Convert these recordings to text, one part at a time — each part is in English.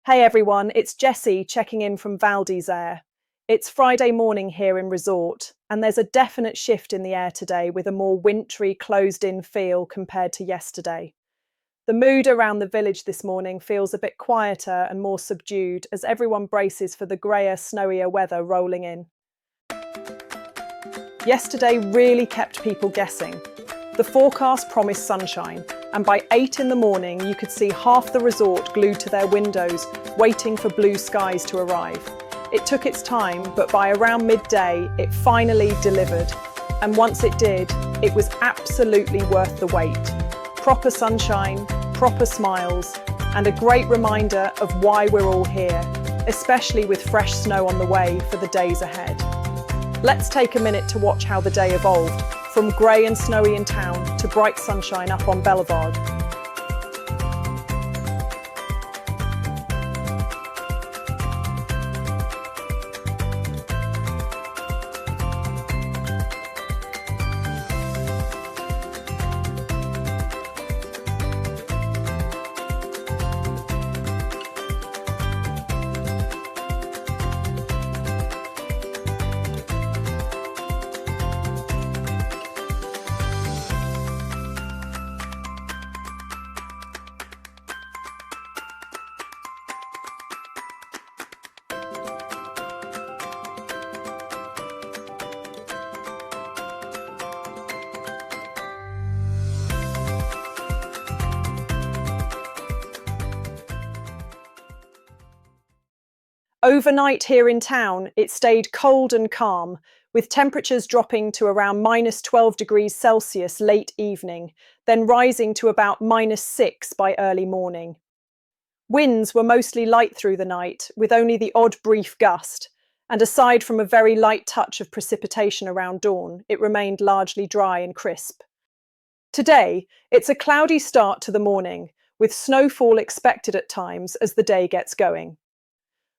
Hey everyone, it's Jessie checking in from Val d'Isère. It's Friday morning here in resort, and there's a definite shift in the air today with a more wintry, closed-in feel compared to yesterday. The mood around the village this morning feels a bit quieter and more subdued as everyone braces for the greyer, snowier weather rolling in. Yesterday really kept people guessing. The forecast promised sunshine, and by 8 in the morning you could see half the resort glued to their windows, waiting for blue skies to arrive. It took its time, but by around midday it finally delivered. And once it did, it was absolutely worth the wait. Proper sunshine, proper smiles, and a great reminder of why we're all here, especially with fresh snow on the way for the days ahead. Let's take a minute to watch how the day evolved, from grey and snowy in town to bright sunshine up on Bellevarde. Overnight here in town, it stayed cold and calm, with temperatures dropping to around -12 degrees Celsius late evening, then rising to about -6 by early morning. Winds were mostly light through the night, with only the odd brief gust, and aside from a very light touch of precipitation around dawn, it remained largely dry and crisp. Today, it's a cloudy start to the morning, with snowfall expected at times as the day gets going.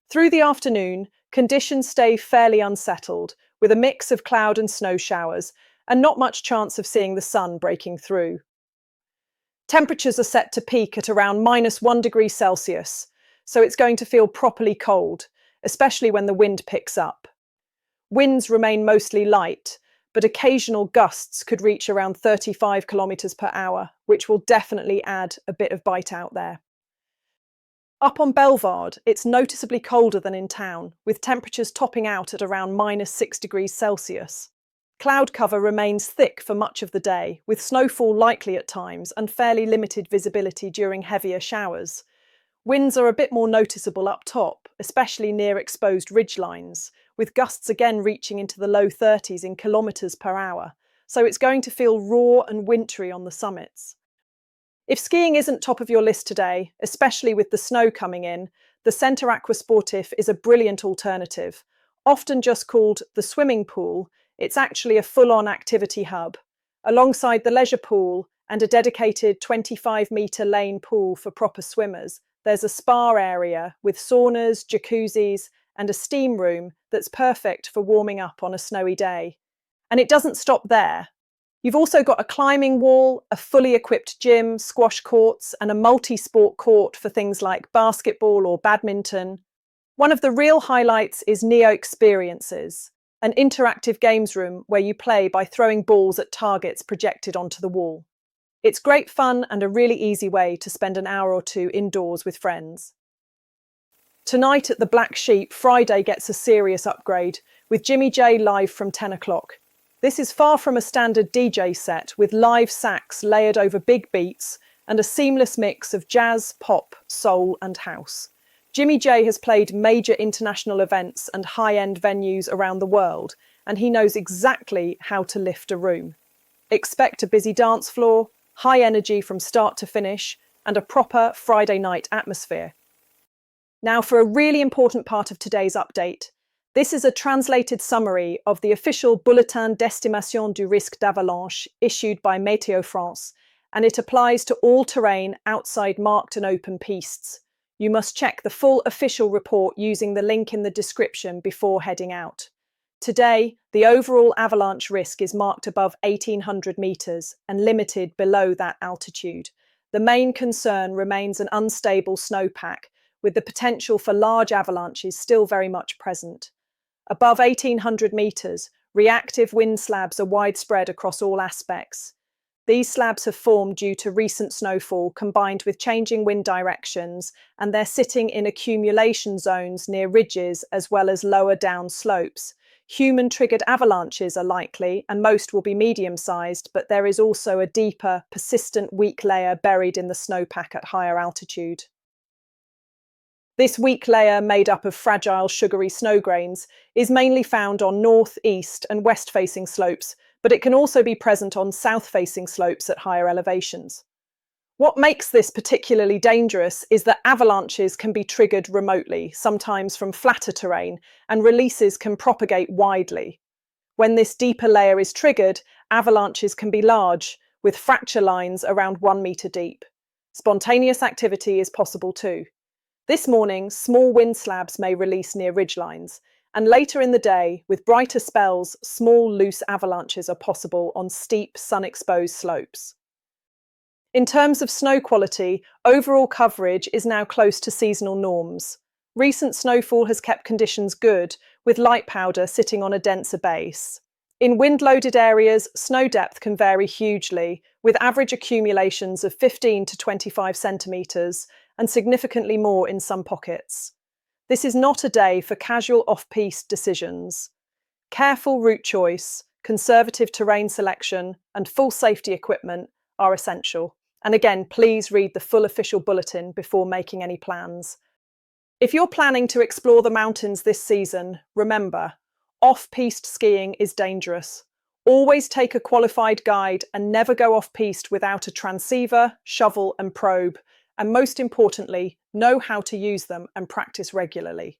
Through the afternoon, conditions stay fairly unsettled, with a mix of cloud and snow showers, and not much chance of seeing the sun breaking through. Temperatures are set to peak at around -1 degree Celsius, so it's going to feel properly cold, especially when the wind picks up. Winds remain mostly light, but occasional gusts could reach around 35 kilometers per hour, which will definitely add a bit of bite out there. Up on Bellevarde, it's noticeably colder than in town, with temperatures topping out at around -6 degrees Celsius. Cloud cover remains thick for much of the day, with snowfall likely at times and fairly limited visibility during heavier showers. Winds are a bit more noticeable up top, especially near exposed ridgelines, with gusts again reaching into the low 30s in kilometers per hour, so it's going to feel raw and wintry on the summits. If skiing isn't top of your list today, especially with the snow coming in, the Centre Aquasportif is a brilliant alternative. Often just called the swimming pool, it's actually a full-on activity hub. Alongside the leisure pool and a dedicated 25-metre lane pool for proper swimmers, there's a spa area with saunas, jacuzzis, and a steam room that's perfect for warming up on a snowy day. And it doesn't stop there. You've also got a climbing wall, a fully equipped gym, squash courts, and a multi-sport court for things like basketball or badminton. One of the real highlights is Neo Experiences, an interactive games room where you play by throwing balls at targets projected onto the wall. It's great fun and a really easy way to spend an hour or two indoors with friends. Tonight at the Black Sheep, Friday gets a serious upgrade, with Jimmy J live from 10 o'clock. This is far from a standard DJ set, with live sax layered over big beats and a seamless mix of jazz, pop, soul and house. Jimmy J has played major international events and high-end venues around the world, and he knows exactly how to lift a room. Expect a busy dance floor, high energy from start to finish, and a proper Friday night atmosphere. Now for a really important part of today's update. This is a translated summary of the official Bulletin d'estimation du risque d'Avalanche issued by Météo France, and it applies to all terrain outside marked and open pistes. You must check the full official report using the link in the description before heading out. Today, the overall avalanche risk is marked above 1,800 metres and limited below that altitude. The main concern remains an unstable snowpack, with the potential for large avalanches still very much present. Above 1,800 metres, reactive wind slabs are widespread across all aspects. These slabs have formed due to recent snowfall combined with changing wind directions, and they're sitting in accumulation zones near ridges as well as lower down slopes. Human-triggered avalanches are likely, and most will be medium-sized, but there is also a deeper, persistent weak layer buried in the snowpack at higher altitude. This weak layer, made up of fragile, sugary snow grains, is mainly found on north, east, and west-facing slopes, but it can also be present on south-facing slopes at higher elevations. What makes this particularly dangerous is that avalanches can be triggered remotely, sometimes from flatter terrain, and releases can propagate widely. When this deeper layer is triggered, avalanches can be large, with fracture lines around 1 metre deep. Spontaneous activity is possible too. This morning, small wind slabs may release near ridgelines, and later in the day, with brighter spells, small loose avalanches are possible on steep, sun-exposed slopes. In terms of snow quality, overall coverage is now close to seasonal norms. Recent snowfall has kept conditions good, with light powder sitting on a denser base. In wind-loaded areas, snow depth can vary hugely, with average accumulations of 15 to 25 centimetres and significantly more in some pockets. This is not a day for casual off-piste decisions. Careful route choice, conservative terrain selection, and full safety equipment are essential. And again, please read the full official bulletin before making any plans. If you're planning to explore the mountains this season, remember, off-piste skiing is dangerous. Always take a qualified guide and never go off-piste without a transceiver, shovel, and probe. And most importantly, know how to use them and practice regularly.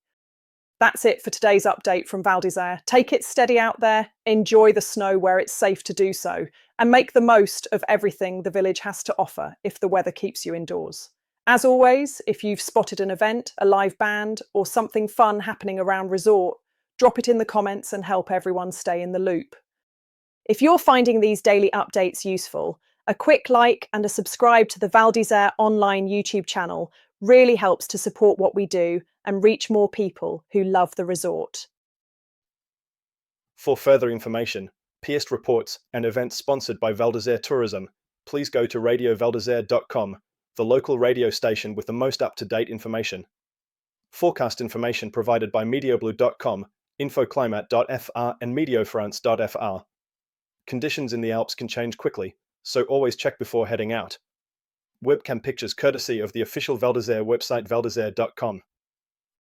That's it for today's update from Val d'Isère. Take it steady out there, enjoy the snow where it's safe to do so, and make the most of everything the village has to offer if the weather keeps you indoors. As always, if you've spotted an event, a live band, or something fun happening around resort, drop it in the comments and help everyone stay in the loop. If you're finding these daily updates useful, a quick like and a subscribe to the Val d'Isère online YouTube channel really helps to support what we do and reach more people who love the resort. For further information, pierced reports and events sponsored by Val d'Isère Tourism, please go to radiovaldisere.com, the local radio station with the most up-to-date information. Forecast information provided by meteoblue.com, infoclimat.fr and meteofrance.fr. Conditions in the Alps can change quickly, so always check before heading out. Webcam pictures courtesy of the official Val d'Isère website valdisere.com.